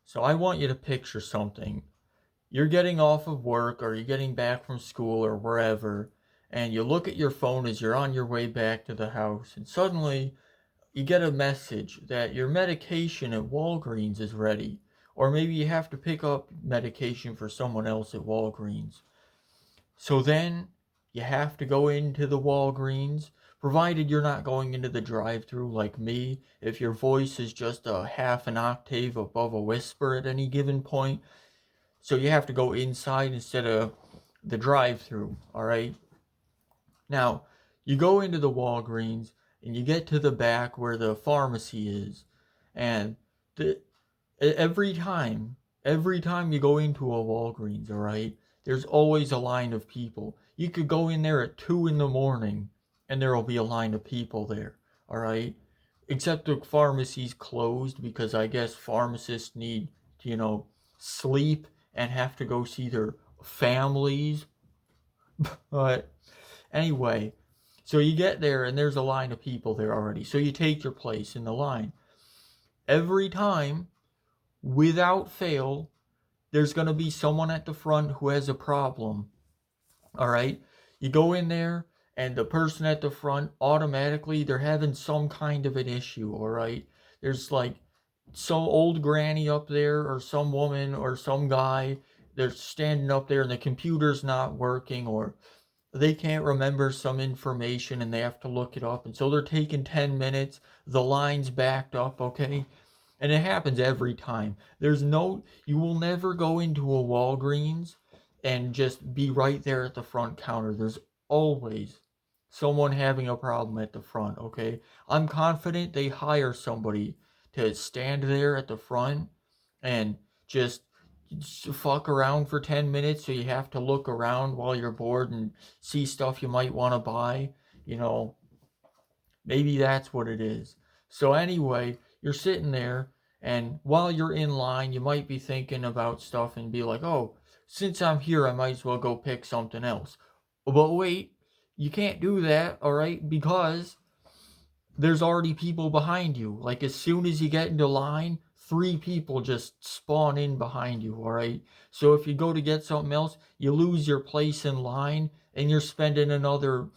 So I want you to picture something. You're getting off of work or you're getting back from school or wherever, and you look at your phone as you're on your way back to the house, and suddenly you get a message that your medication at Walgreens is ready. Or maybe you have to pick up medication for someone else at Walgreens. So then you have to go into the Walgreens, provided you're not going into the drive-through like me. If your voice is just a half an octave above a whisper at any given point, so you have to go inside instead of the drive-through, all right? Now, you go into the Walgreens and you get to the back where the pharmacy is. And the every time, every time you go into a Walgreens, all right, there's always a line of people. You could go in there at 2 in the morning and there'll be a line of people there, all right? Except the pharmacy's closed because I guess pharmacists need to, sleep and have to go see their families. But anyway, so you get there and there's a line of people there already. So you take your place in the line. Every time, without fail, there's going to be someone at the front who has a problem. All right? You go in there and the person at the front automatically they're having some kind of an issue, all right? There's like some old granny up there or some woman or some guy they're standing up there and the computer's not working or they can't remember some information and they have to look it up and so they're taking 10 minutes, the line's backed up, okay? And it happens every time. You will never go into a Walgreens and just be right there at the front counter. There's always someone having a problem at the front, okay? I'm confident they hire somebody to stand there at the front and just fuck around for 10 minutes so you have to look around while you're bored and see stuff you might want to buy. You know, maybe that's what it is. So anyway, you're sitting there and while you're in line, you might be thinking about stuff and be like, "Oh, since I'm here, I might as well go pick something else." But wait, you can't do that, all right? Because there's already people behind you. Like as soon as you get into line, three people just spawn in behind you, all right? So if you go to get something else, you lose your place in line and you're spending another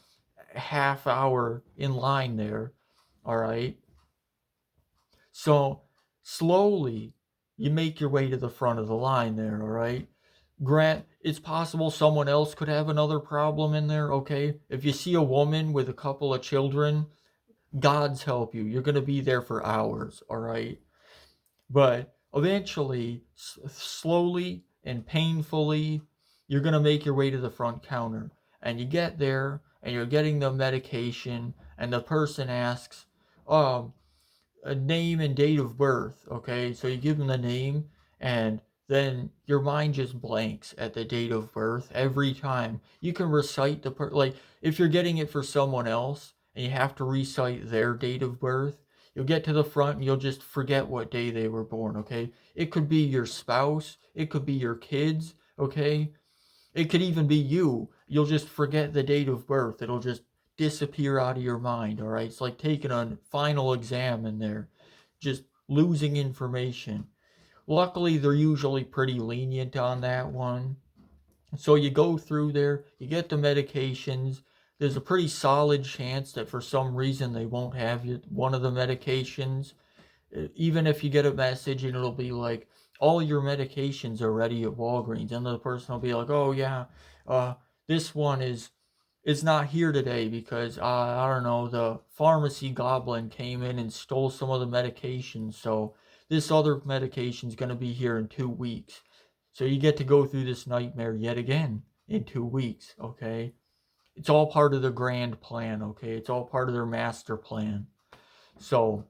half hour in line there, all right? So slowly you make your way to the front of the line there, all right? Grant, it's possible someone else could have another problem in there, okay? If you see a woman with a couple of children, God's help you. You're going to be there for hours, all right? But eventually, slowly and painfully, you're going to make your way to the front counter. And you get there and you're getting the medication, and the person asks, um, a name and date of birth, okay? So you give them the name, and then your mind just blanks at the date of birth every time. You can recite like if you're getting it for someone else and you have to recite their date of birth, you'll get to the front and you'll just forget what day they were born, okay? It could be your spouse, it could be your kids, okay? It could even be you. You'll just forget the date of birth. It'll just disappear out of your mind, all right? It's like taking a final exam in there, just losing information. Luckily, they're usually pretty lenient on that one. So you go through there, you get the medications. There's a pretty solid chance that for some reason they won't have you one of the medications. Even if you get a message and it'll be like, all your medications are ready at Walgreens, and the person will be like, oh yeah, uh, this one is not here today because I don't know, the pharmacy goblin came in and stole some of the medications, so this other medication's gonna be here in 2 weeks. So you get to go through this nightmare yet again in 2 weeks, okay? It's all part of the grand plan, okay? It's all part of their master plan. So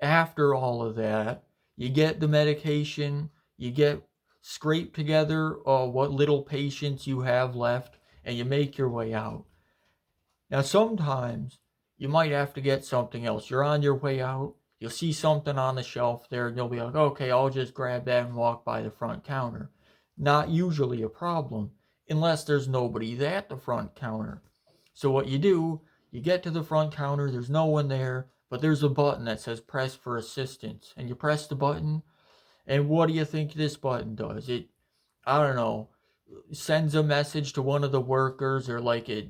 after all of that, you get the medication, you get scrape together what little patience you have left, and you make your way out. Now, sometimes you might have to get something else. You're on your way out, you'll see something on the shelf there, and you'll be like, okay, I'll just grab that and walk by the front counter. Not usually a problem, unless there's nobody at the front counter. So, what you do, you get to the front counter, there's no one there, but there's a button that says press for assistance, and you press the button, And what do you think this button does? I don't know, sends a message to one of the workers, or like it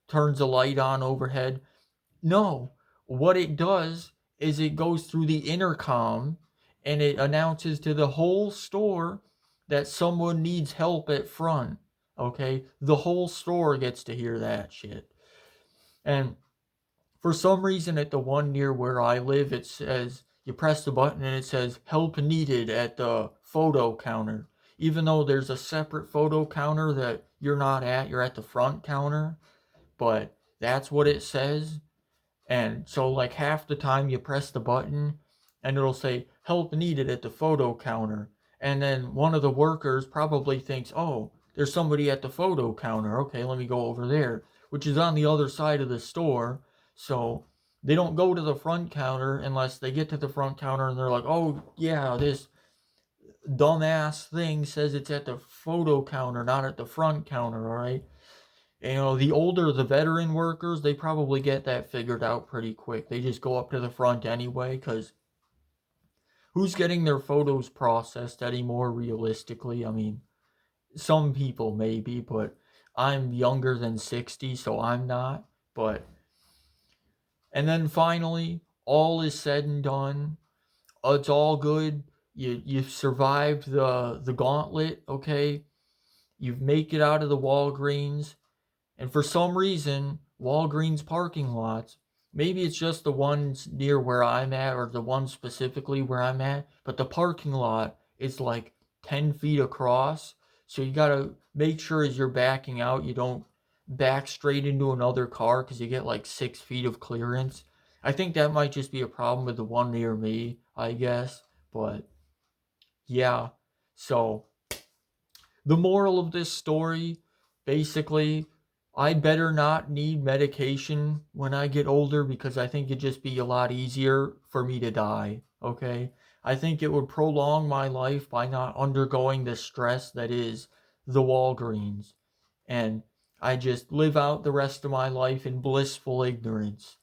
turns a light on overhead. No, what it does is it goes through the intercom and it announces to the whole store that someone needs help at front. Okay? The whole store gets to hear that shit. And for some reason, at the one near where I live, it says you press the button and it says help needed at the photo counter. Even though there's a separate photo counter that you're not at, you're at the front counter. But that's what it says. And so, like, half the time you press the button and it'll say help needed at the photo counter. And then one of the workers probably thinks, oh, there's somebody at the photo counter. Okay, let me go over there, which is on the other side of the store. So they don't go to the front counter unless they get to the front counter and they're like, oh, yeah, this dumbass thing says it's at the photo counter, not at the front counter, all right? The older the veteran workers, they probably get that figured out pretty quick. They just go up to the front anyway, because who's getting their photos processed anymore realistically? I mean, some people maybe, but I'm younger than 60, so I'm not. But, and then finally, all is said and done. It's all good. You've survived the gauntlet, okay? You make it out of the Walgreens. And for some reason, Walgreens parking lots, maybe it's just the ones near where I'm at, or the one specifically where I'm at, but the parking lot is like 10 feet across. So you gotta make sure as you're backing out, you don't back straight into another car because you get like 6 feet of clearance. I think that might just be a problem with the one near me, I guess. But yeah, so the moral of this story, basically, I better not need medication when I get older, because I think it'd just be a lot easier for me to die, okay? I think it would prolong my life by not undergoing the stress that is the Walgreens. And I just live out the rest of my life in blissful ignorance.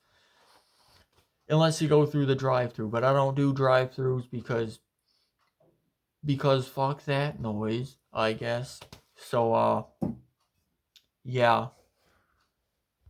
Unless you go through the drive-through, but I don't do drive-throughs because fuck that noise, I guess. So yeah.